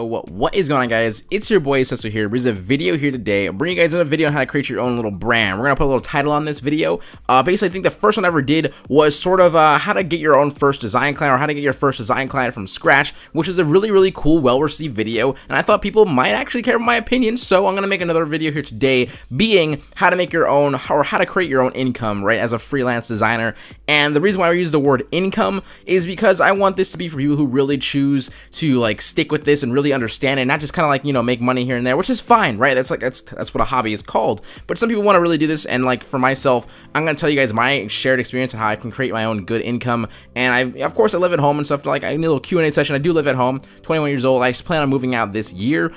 what is going on, guys? It's your boy Cecil here. There's a video here today. I'm bringing you guys another video on how to create your own little brand. We're gonna put a little title on this video. Basically, I think the first one I ever did was sort of how to get your own first design client, or how to get your first design client from scratch, which is a really cool, well-received video. And I thought people might actually care about my opinion, so I'm gonna make another video here today, being how to make your own, or how to create your own income, right, as a freelance designer. And the reason why I use the word income is because I want this to be for people who really choose to like stick with this and really understand it, not just kind of like, you know, make money here and there, which is fine, right? That's what a hobby is called. But some people want to really do this, and like for myself, I'm gonna tell you guys my shared experience and how I can create my own good income. And of course I live at home and stuff. Like, I need a little Q&A session. I do live at home, 21 years old. I plan on moving out this year.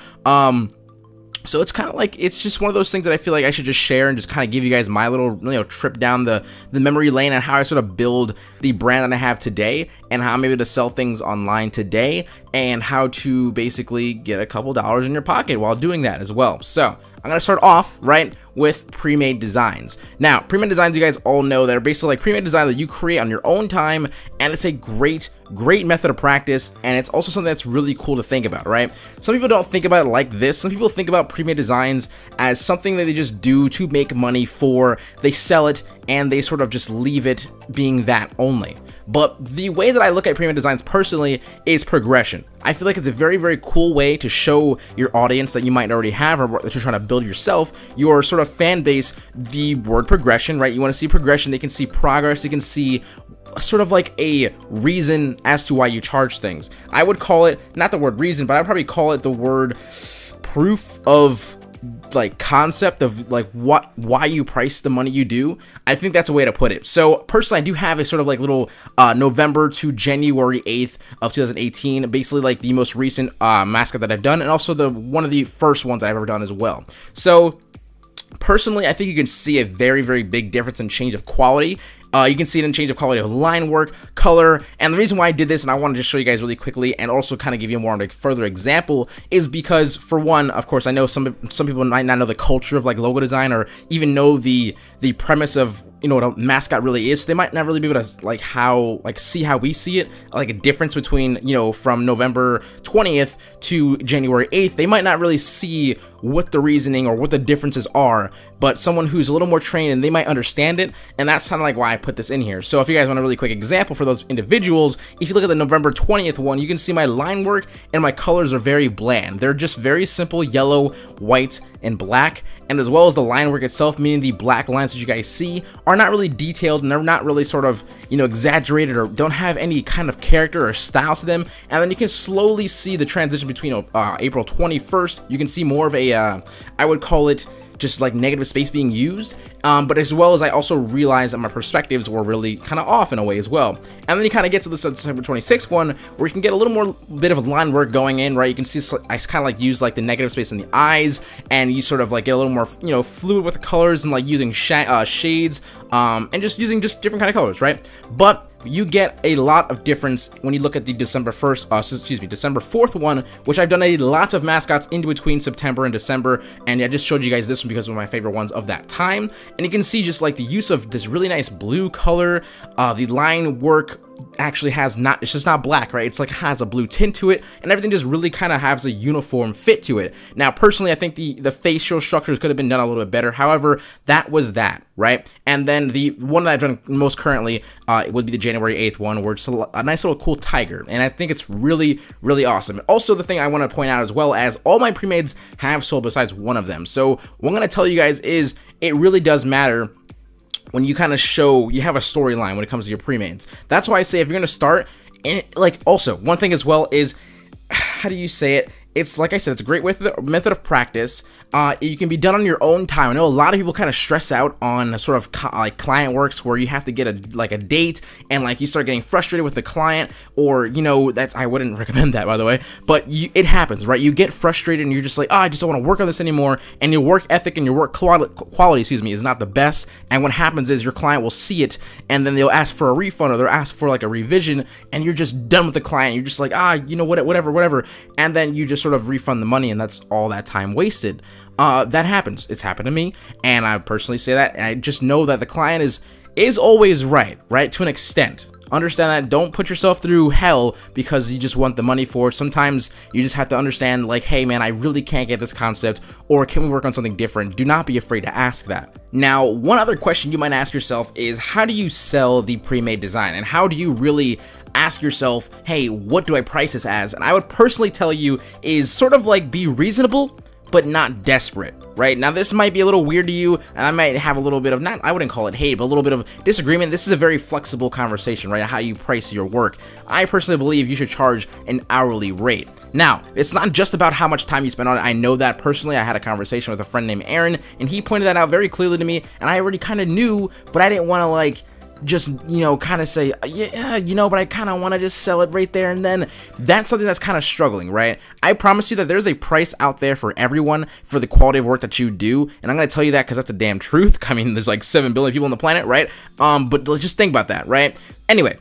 So it's kind of like, it's just one of those things that I feel like I should just share and just kind of give you guys my little, you know, trip down the memory lane and how I sort of build the brand that I have today, and how I'm able to sell things online today, and how to basically get a couple dollars in your pocket while doing that as well. So I'm going to start off, right, with pre-made designs. Now, pre-made designs, you guys all know, that are basically like pre-made designs that you create on your own time, and it's a great method of practice, and it's also something that's really cool to think about, right? Some people don't think about it like this. Some people think about pre-made designs as something that they just do to make money for, they sell it, and they sort of just leave it being that only. But the way that I look at pre-made designs personally is progression. I feel like it's a very cool way to show your audience that you might already have, or that you're trying to build yourself, your sort of fan base, the word progression, right? You want to see progression. They can see progress. They can see sort of like a reason as to why you charge things. I would call it, not the word reason, but I'd probably call it the word proof of like concept of like why you price the money you do. I think that's a way to put it. So personally, I do have a sort of like little November to January 8th of 2018, basically like the most recent mascot that I've done, and also one of the first ones I've ever done as well. So personally, I think you can see a very big difference in change of quality. You can see it in change of quality of line work, color, and the reason why I did this, and I want to just show you guys really quickly, and also kind of give you more of a further example, is because, for one, of course, I know some people might not know the culture of like logo design, or even know the premise of, you know, what a mascot really is. So they might not really be able to see how we see it, like a difference between, you know, from November 20th to January 8th. They might not really see what the reasoning or what the differences are, but someone who's a little more trained, and they might understand it, and that's kind of like why I put this in here. So if you guys want a really quick example for those individuals, if you look at the November 20th one, you can see my line work and my colors are very bland. They're just very simple yellow, white, and black, and as well as the line work itself, meaning the black lines that you guys see are not really detailed, and they're not really sort of, you know, exaggerated, or don't have any kind of character or style to them. And then you can slowly see the transition between April 21st. You can see more of a I would call it just like negative space being used, but as well as I also realized that my perspectives were really kind of off in a way as well. And then you kind of get to the September 26th one, where you can get a little more bit of line work going in, right? You can see I kind of like use like the negative space in the eyes, and you sort of like get a little more, you know, fluid with the colors, and like using shades, and just using different kind of colors, right? But you get a lot of difference when you look at the December 4th one, which I've done a lot of mascots in between September and December, and I just showed you guys this one because one of my favorite ones of that time. And you can see just like the use of this really nice blue color, the line work actually it's just not black, right? It's like has a blue tint to it, and everything just really kind of has a uniform fit to it. Now personally, I think the facial structures could have been done a little bit better. However, that was that, right? And then the one that I've done most currently would be the January 8th one, where it's a nice little cool tiger, and I think it's really awesome. Also, the thing I want to point out, as well as all my pre-mades have sold besides one of them. So what I'm going to tell you guys is it really does matter when you kind of show you have a storyline when it comes to your pre-mades. That's why I say if you're going to start, and like also one thing as well is, how do you say it? It's like I said, it's a great method of practice. You can be done on your own time. I know a lot of people kind of stress out on sort of like client works, where you have to get a date, and like you start getting frustrated with the client, or, you know, I wouldn't recommend that, by the way, but it happens, right? You get frustrated and you're just like, oh, I just don't want to work on this anymore, and your work ethic and your work quality, is not the best. And what happens is your client will see it, and then they'll ask for a refund, or they'll ask for like a revision, and you're just done with the client. You're just like, you know what, whatever, and then you just sort of refund the money, and that's all that time wasted. That happens. It's happened to me, and I personally say that, and I just know that the client is always right to an extent. understand that. Don't put yourself through hell because you just want the money for it. Sometimes you just have to understand, like, hey man, I really can't get this concept, or can we work on something different? Do not be afraid to ask that. Now, one other question you might ask yourself is, how do you sell the pre-made design, and how do you really ask yourself, hey, what do I price this as? And I would personally tell you is sort of like, be reasonable but not desperate, right? Now this might be a little weird to you, and I might have a little bit of, not, I wouldn't call it hate, but a little bit of disagreement. This is a very flexible conversation, right? How you price your work. I personally believe you should charge an hourly rate. Now, it's not just about how much time you spend on it. I know that personally. I had a conversation with a friend named Aaron, and he pointed that out very clearly to me, and I already kind of knew, but I didn't want to like, just, you know, kind of say, yeah, you know, but I kind of want to just sell it right there and then. That's something that's kind of struggling, right? I promise you that there's a price out there for everyone for the quality of work that you do, and I'm going to tell you that because that's a damn truth. I mean, there's like 7 billion people on the planet, right? But let's just think about that, right? Anyway,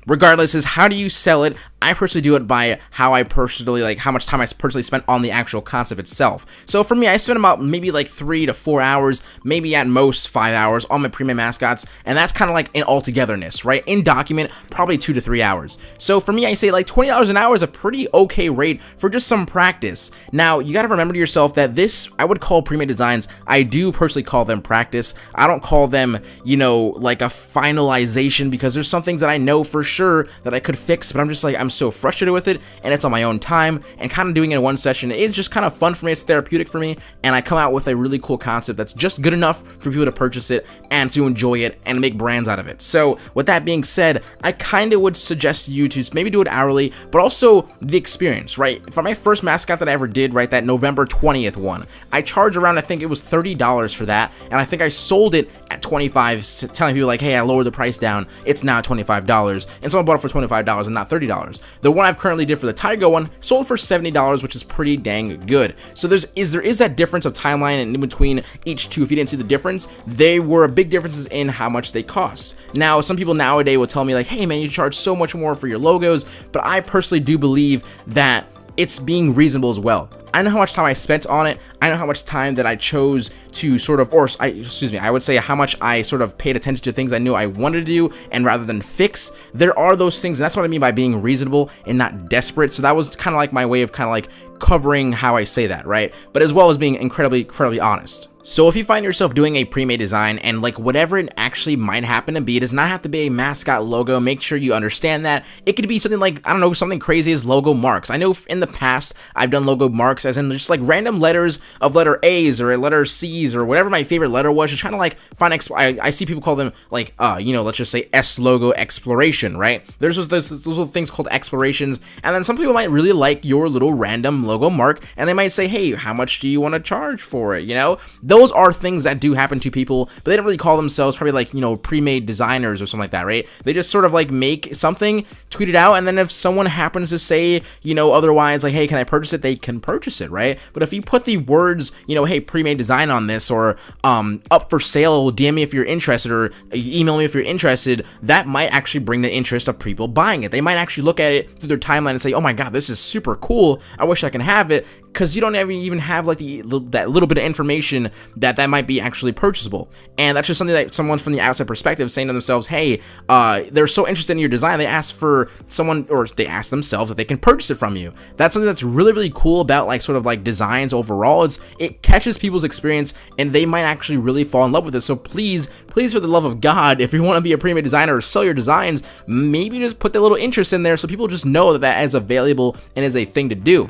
regardless, is how do you sell it? I personally do it by how I personally, like, how much time I personally spent on the actual concept itself. So for me, I spend about maybe like 3 to 4 hours, maybe at most 5 hours on my pre-made mascots, and that's kind of like an altogether-ness, right? In document, probably 2 to 3 hours. So for me, I say like $20 an hour is a pretty okay rate for just some practice. Now, you got to remember to yourself that this, I would call pre-made designs, I do personally call them practice. I don't call them, you know, like a finalization, because there's some things that I know for sure that I could fix, but I'm just like, I'm so frustrated with it, and it's on my own time, and kind of doing it in one session is just kind of fun for me. It's therapeutic for me, and I come out with a really cool concept that's just good enough for people to purchase it and to enjoy it and make brands out of it. So with that being said, I kind of would suggest you to maybe do it hourly, but also the experience, right? For my first mascot that I ever did, right, that November 20th one, I charged around, I think it was $30 for that, and I think I sold it at $25, telling people like, hey, I lowered the price down, it's now $25, and someone bought it for $25 and not $30. The one I've currently did for the Tiger one sold for $70, which is pretty dang good. So there is that difference of timeline and in between each two. If you didn't see the difference, they were big differences in how much they cost. Now, some people nowadays will tell me like, hey man, you charge so much more for your logos, but I personally do believe that it's being reasonable as well. I know how much time I spent on it. I know how much time that I chose to sort of, I would say how much I sort of paid attention to things I knew I wanted to do, and rather than fix, there are those things, and that's what I mean by being reasonable and not desperate. So that was kind of like my way of kind of like covering how I say that, right? But as well as being incredibly honest. So if you find yourself doing a pre-made design, and like whatever it actually might happen to be, it does not have to be a mascot logo. Make sure you understand that. It could be something like, I don't know, something crazy as logo marks. I know in the past I've done logo marks as in just like random letters of letter A's or letter C's or whatever my favorite letter was, just trying to like find, I see people call them like, you know, let's just say S logo exploration, right? There's those little things called explorations, and then some people might really like your little random logo mark, and they might say, hey, how much do you want to charge for it, you know? Those are things that do happen to people, but they don't really call themselves probably like, you know, pre-made designers or something like that, right? They just sort of like make something, tweet it out, and then if someone happens to say, you know, otherwise, like, hey, can I purchase it? They can purchase it, right? But if you put the words, you know, hey, pre-made design on this, or up for sale, DM me if you're interested, or email me if you're interested, that might actually bring the interest of people buying it. They might actually look at it through their timeline and say, oh my god, this is super cool, I wish I can have it, because you don't even have like that little bit of information that might be actually purchasable. And that's just something that someone from the outside perspective saying to themselves, hey, they're so interested in your design, they ask for someone, or they ask themselves if they can purchase it from you. That's something that's really cool about like sort of like designs overall. It catches people's experience, and they might actually really fall in love with it. So please for the love of God, if you want to be a pre-made designer or sell your designs, maybe just put that little interest in there so people just know that is available and is a thing to do.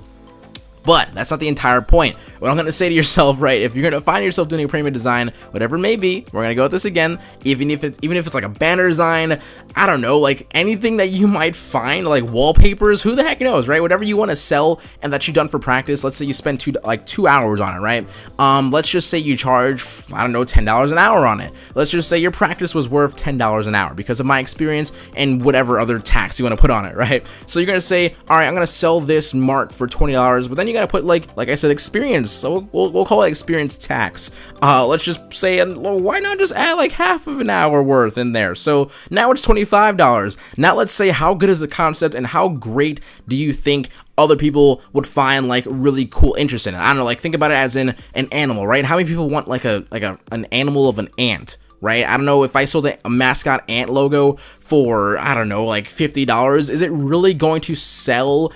But that's not the entire point. What I'm going to say to yourself, right, if you're going to find yourself doing a pre-made design, whatever it may be, we're going to go with this again, even if it's like a banner design, I don't know, like anything that you might find, like wallpapers, who the heck knows, right? Whatever you want to sell and that you've done for practice. Let's say you spend 2 hours on it, right? Let's just say you charge, I don't know, $10 an hour on it. Let's just say your practice was worth $10 an hour because of my experience and whatever other tax you want to put on it, right? So you're going to say, all right, I'm going to sell this mark for $20, but then you got to put like I said, experience. So we'll call it experience tax. Let's just say, well, why not just add like half of an hour worth in there? So now it's $25. Now let's say, how good is the concept and how great do you think other people would find like really cool interest in it? I don't know, like think about it as in an animal, right? How many people want like an animal of an ant? right? I don't know if I sold a mascot ant logo for, I don't know, like $50. Is it really going to sell?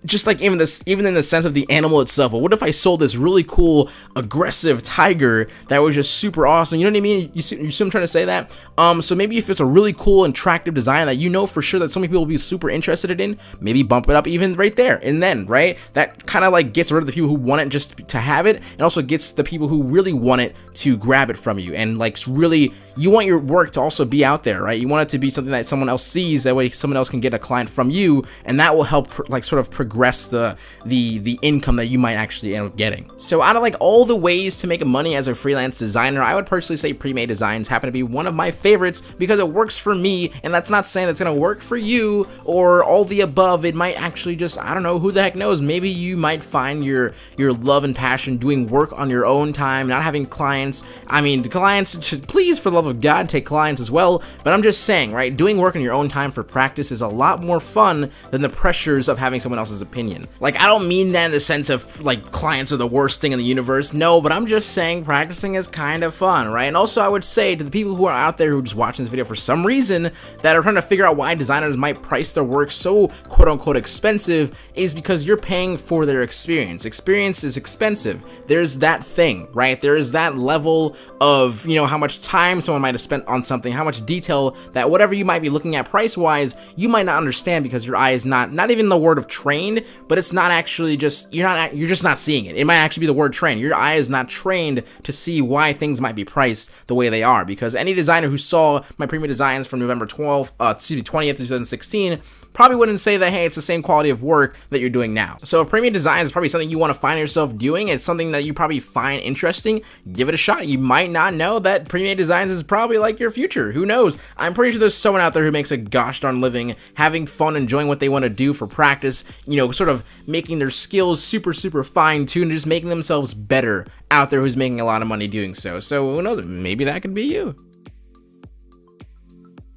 Just like even in the sense of the animal itself. But what if I sold this really cool aggressive tiger that was just super awesome? You know what I mean? You see what I'm trying to say that? So maybe if it's a really cool and attractive design that you know for sure that so many people will be super interested in, maybe bump it up even right there and then, right? That kind of like gets rid of the people who want it just to have it, and also gets the people who really want it to grab it from you. And like really, you want your work to also be out there, right? You want it to be something that someone else sees, that way someone else can get a client from you, and that will help like sort of progress the income that you might actually end up getting. So out of like all the ways to make money as a freelance designer, I would personally say pre-made designs happen to be one of my favorites because it works for me, and that's not saying it's gonna work for you or all the above. It might actually just, I don't know, who the heck knows, maybe you might find your love and passion doing work on your own time, not having clients. I mean, clients should, please, for the love of God, take clients as well, but I'm just saying, right, doing work on your own time for practice is a lot more fun than the pressures of having someone else's opinion. Like, I don't mean that in the sense of like clients are the worst thing in the universe, no, but I'm just saying practicing is kind of fun, right? And also I would say to the people who are out there who are just watching this video for some reason that are trying to figure out why designers might price their work so quote-unquote expensive, is because you're paying for their experience. Experience is expensive. There's that thing, right? There is that level of, you know, how much time someone might have spent on something, how much detail that whatever you might be looking at price-wise, you might not understand because your eye is not even the word of trained, but it's not actually just, you're just not seeing it. It might actually be the word trained. Your eye is not trained to see why things might be priced the way they are, because any designer who saw my premium designs from November 20th, 2016, probably wouldn't say that, hey, it's the same quality of work that you're doing now. So if premium design is probably something you want to find yourself doing, it's something that you probably find interesting, give it a shot. You might not know that premium designs is probably like your future. Who knows? I'm pretty sure there's someone out there who makes a gosh darn living having fun, enjoying what they want to do for practice, you know, sort of making their skills super fine-tuned, just making themselves better out there, who's making a lot of money doing so. So who knows? Maybe that could be you.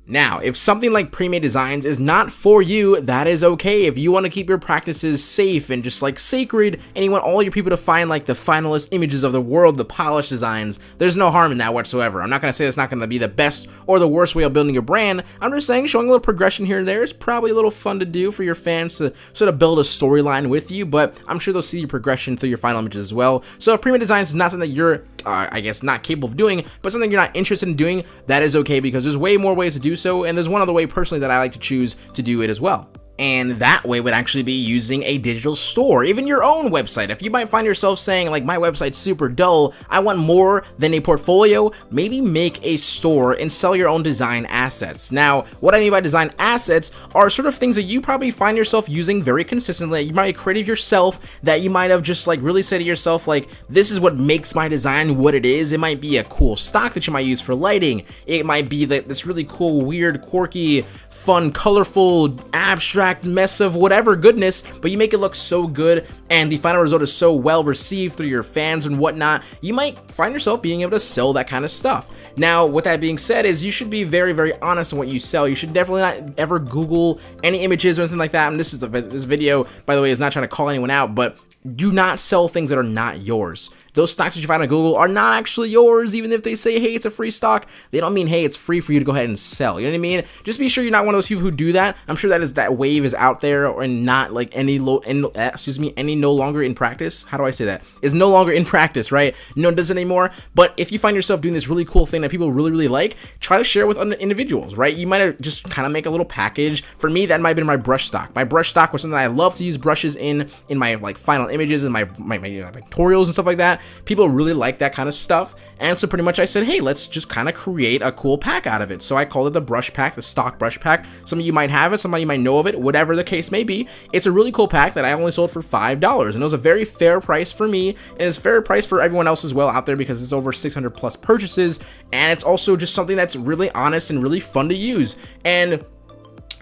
Now, if something like pre-made designs is not for you, that is okay. If you want to keep your practices safe and just like sacred, and you want all your people to find like the finalist images of the world, the polished designs, there's no harm in that whatsoever. I'm not going to say it's not going to be the best or the worst way of building your brand. I'm just saying showing a little progression here and there is probably a little fun to do for your fans to sort of build a storyline with you, but I'm sure they'll see your progression through your final images as well. So if pre-made designs is not something that you're, I guess, not capable of doing, but something you're not interested in doing, that is okay, because there's way more ways to do so, and there's one other way personally that I like to choose to do it as well. And that way would actually be using a digital store, even your own website. If you might find yourself saying, like, my website's super dull, I want more than a portfolio, maybe make a store and sell your own design assets. Now, what I mean by design assets are sort of things that you probably find yourself using very consistently. You might be creative yourself, that you might have just like really said to yourself, like, this is what makes my design what it is. It might be a cool stock that you might use for lighting. It might be this really cool, weird, quirky, fun, colorful, abstract mess of whatever goodness, but you make it look so good and the final result is so well received through your fans and whatnot, you might find yourself being able to sell that kind of stuff. Now, with that being said, is you should be very honest in what you sell. You should definitely not ever Google any images or anything like that. And this video, by the way, is not trying to call anyone out, but do not sell things that are not yours. Those stocks that you find on Google are not actually yours. Even if they say, hey, it's a free stock, they don't mean, hey, it's free for you to go ahead and sell. You know what I mean? Just be sure you're not one of those people who do that. I'm sure that wave is out there, or not like any no longer in practice. How do I say that? Is no longer in practice, right? No one does it anymore. But if you find yourself doing this really cool thing that people really like, try to share with other individuals, right? You might have just kind of make a little package. For me, that might have been my brush stock. My brush stock was something I love to use brushes in my like final images and my tutorials and stuff like that. People really like that kind of stuff, and so pretty much I said, hey, let's just kind of create a cool pack out of it. So I called it the brush pack, the stock brush pack. Some of you might have it, some of you might know of it, whatever the case may be. It's a really cool pack that I only sold for $5, and it was a very fair price for me, and it's a fair price for everyone else as well out there, because it's over 600 plus purchases, and it's also just something that's really honest and really fun to use. And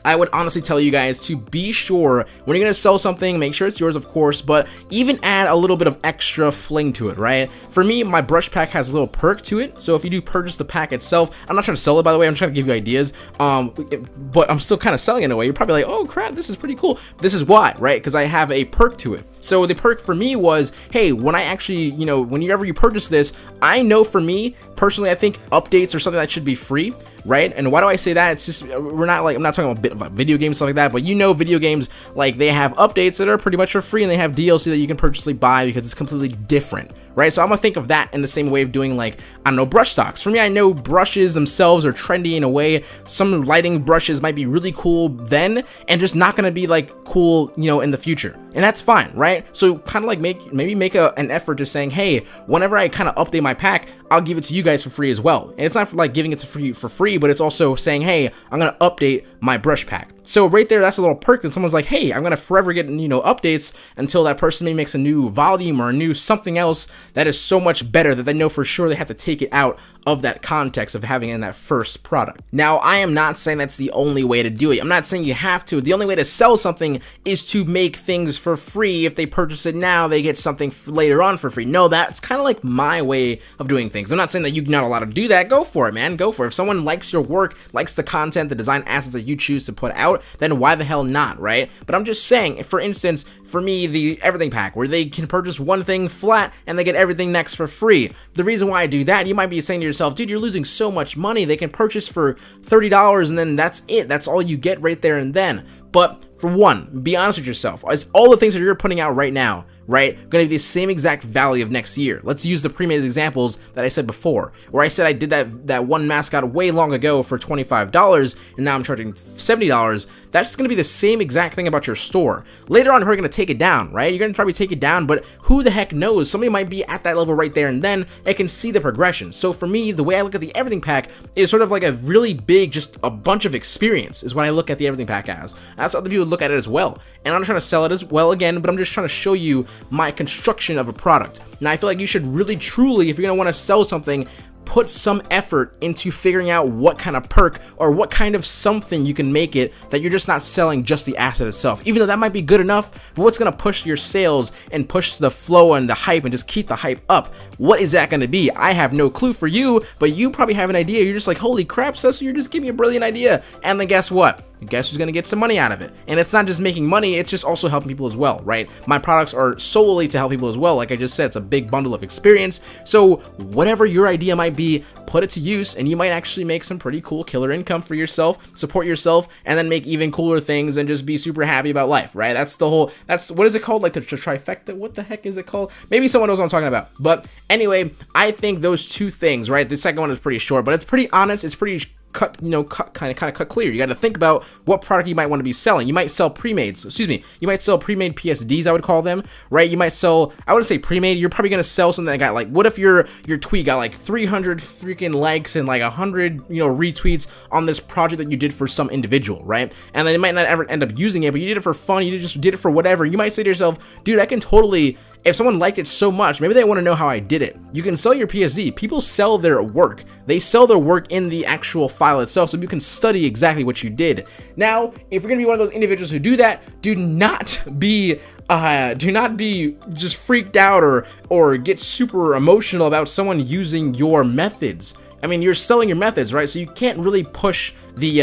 I would honestly tell you guys to be sure when you're going to sell something, make sure it's yours, of course, but even add a little bit of extra fling to it, right? For me, my brush pack has a little perk to it. So if you do purchase the pack itself, I'm not trying to sell it, by the way, I'm trying to give you ideas, but I'm still kind of selling it in a way. You're probably like, oh crap, this is pretty cool. This is why, right? Because I have a perk to it. So the perk for me was, hey, when I actually, you know, whenever you purchase this, I know for me personally, I think updates are something that should be free, right? And why do I say that? It's just, we're not like, I'm not talking about video games, stuff like that, but you know, video games, like, they have updates that are pretty much for free, and they have DLC that you can purposely buy because it's completely different, right? So I'm gonna think of that in the same way of doing, like, I don't know, brush stocks. For me, I know brushes themselves are trendy in a way. Some lighting brushes might be really cool then, and just not gonna be like cool, you know, in the future. And that's fine, right? So kind of like maybe make an effort to saying, hey, whenever I kind of update my pack, I'll give it to you guys for free as well. And it's not for like giving it to for free, but it's also saying, hey, I'm gonna update my brush pack. So right there, that's a little perk that someone's like, hey, I'm gonna forever get, you know, updates until that person maybe makes a new volume or a new something else that is so much better that they know for sure they have to take it out of that context of having in that first product. Now, I am not saying that's the only way to do it. I'm not saying you have to. The only way to sell something is to make things for free. If they purchase it now, they get something later on for free. No, that's kind of like my way of doing things. I'm not saying that you're not allowed to do that. Go for it, man. Go for it. If someone likes your work, likes the content, the design assets that you choose to put out, then why the hell not, right? But I'm just saying, for instance, for me, the everything pack, where they can purchase one thing flat and they get everything next for free. The reason why I do that, you might be saying to yourself, dude, you're losing so much money. They can purchase for $30 and then that's it. That's all you get right there and then. But for one, be honest with yourself. Is all the things that you're putting out right now, right, going to be the same exact value of next year? Let's use the pre-made examples that I said before, where I said I did that one mascot way long ago for $25, and now I'm charging $70. That's going to be the same exact thing about your store. Later on, we're going to take it down, right? You're going to probably take it down, but who the heck knows? Somebody might be at that level right there and then and can see the progression. So for me, the way I look at the everything pack is sort of like a really big, just a bunch of experience is what I look at the everything pack as. That's how other people look at it as well. And I'm not trying to sell it as well again, but I'm just trying to show you my construction of a product. Now, I feel like you should really, truly, if you're going to want to sell something, put some effort into figuring out what kind of perk or what kind of something you can make it that you're just not selling just the asset itself. Even though that might be good enough, but what's going to push your sales and push the flow and the hype and just keep the hype up? What is that going to be? I have no clue for you, but you probably have an idea. You're just like, holy crap, Cecil, you're just giving me a brilliant idea. And then guess what? Guess who's going to get some money out of it? And it's not just making money, it's just also helping people as well, right? My products are solely to help people as well. Like I just said, it's a big bundle of experience. So whatever your idea might be, put it to use and you might actually make some pretty cool killer income for yourself, support yourself, and then make even cooler things and just be super happy about life, right? That's the whole, that's, what is it called? Like the trifecta? What the heck is it called? Maybe someone knows what I'm talking about. But anyway, I think those two things, right? The second one is pretty short, but it's pretty honest. It's pretty cut, you know, kind of cut clear. You got to think about what product you might want to be selling. You might sell pre-mades, you might sell pre-made PSDs, I would call them, right? You might sell, I wouldn't say pre-made, you're probably going to sell something that got like, what if your tweet got like 300 freaking likes and like 100, you know, retweets on this project that you did for some individual, right? And then it might not ever end up using it, but you did it for fun, you just did it for whatever. You might say to yourself, dude, I can totally, if someone liked it so much, maybe they want to know how I did it. You can sell your PSD. People sell their work. They sell their work in the actual file itself, so you can study exactly what you did. Now, if you're going to be one of those individuals who do that, do not be just freaked out or get super emotional about someone using your methods. I mean, you're selling your methods, right? So you can't really push the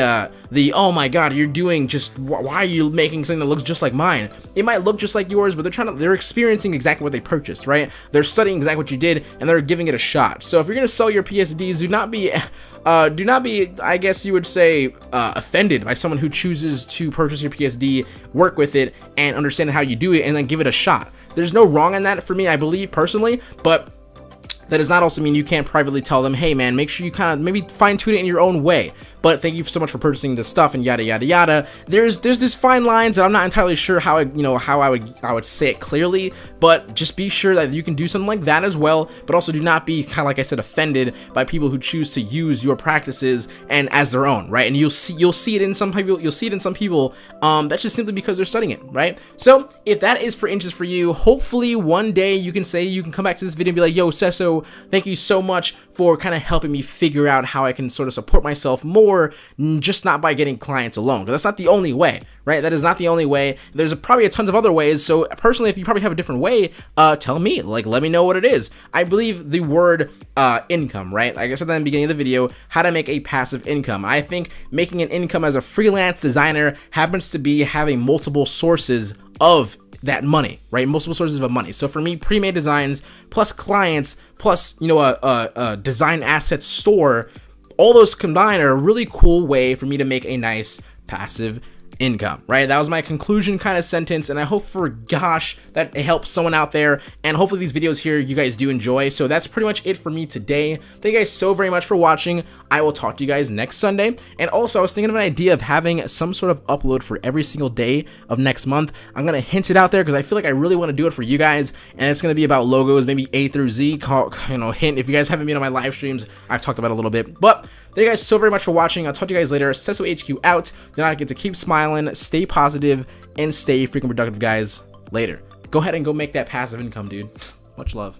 oh my god, you're doing just, why are you making something that looks just like mine? It might look just like yours, but they're experiencing exactly what they purchased, right? They're studying exactly what you did and they're giving it a shot. So if you're gonna sell your PSDs, do not be I guess you would say offended by someone who chooses to purchase your PSD, work with it, and understand how you do it, and then give it a shot. There's no wrong in that for me, I believe personally, but that does not also mean you can't privately tell them, hey man, make sure you kind of maybe fine tune it in your own way. But thank you so much for purchasing this stuff and yada yada yada. There's this fine lines that I'm not entirely sure how I would say it clearly, but just be sure that you can do something like that as well. But also do not be, kind of like I said, offended by people who choose to use your practices and as their own, right? And you'll see it in some people. That's just simply because they're studying it, right? So if that is for interest for you, hopefully one day you can come back to this video and be like, yo, Cesso, thank you so much for kind of helping me figure out how I can sort of support myself more, just not by getting clients alone, because that's not the only way, right? That is not the only way. There's probably tons of other ways. So personally, if you probably have a different way, tell me, like, let me know what it is. I believe the word income, right? Like I said at the beginning of the video, how to make a passive income. I think making an income as a freelance designer happens to be having multiple sources of that money, right? Multiple sources of money. So for me, pre-made designs plus clients plus, you know, a design asset store, all those combined are a really cool way for me to make a nice passive income, right? That was my conclusion kind of sentence, and I hope for gosh that it helps someone out there, and hopefully these videos here you guys do enjoy. So that's pretty much it for me today. Thank you guys so very much for watching. I will talk to you guys next Sunday. And also, I was thinking of an idea of having some sort of upload for every single day of next month. I'm gonna hint it out there because I feel like I really want to do it for you guys, and it's gonna be about logos, maybe A through Z. You know, hint, if you guys haven't been on my live streams, I've talked about it a little bit. But thank you guys so very much for watching. I'll talk to you guys later. Cesso HQ out. Do not forget to keep smiling, stay positive, and stay freaking productive, guys. Later. Go ahead and go make that passive income, dude. Much love.